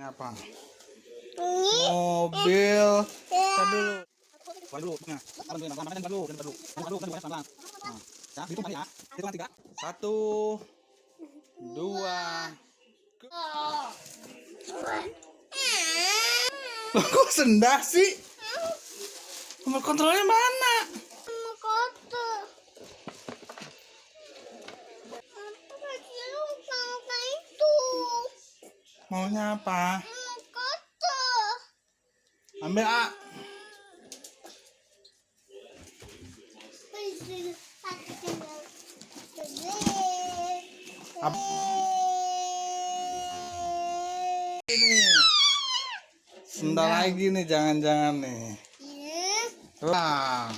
Apa? Mobil. Tar dulu. Buat dulu. Nah, dulu. Nah, hitung kali ya. Hitungan 3. 1, 2. Loh, kok sendah sih? Remote kontrolnya mana? Maunya apa? Ambil A. Ini sendal lagi nih, jangan-jangan nih. Wah.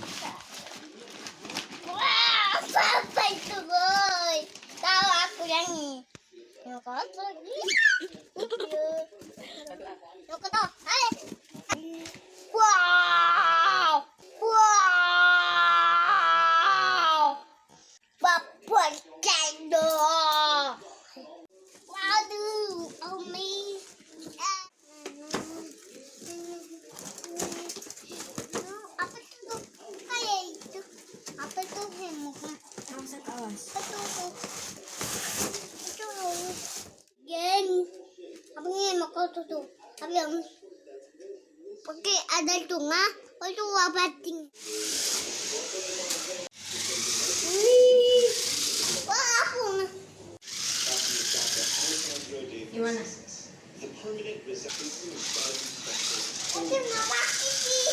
Wah, apa itu, boy? Tahu aku yang ini. Yang kotor lagi. Yang kotor. Ayo. Wow. Wow. Bapak cendol. Waduh, Umi. Apa itu? Kayak itu. Apa itu hemokan? Awas. Itu. Geng. Apa ini mau tuh? Apa yang pakai ada tunga? Itu wabating. Wah, aku. Gimana? Oke, makasih sih.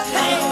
Hey!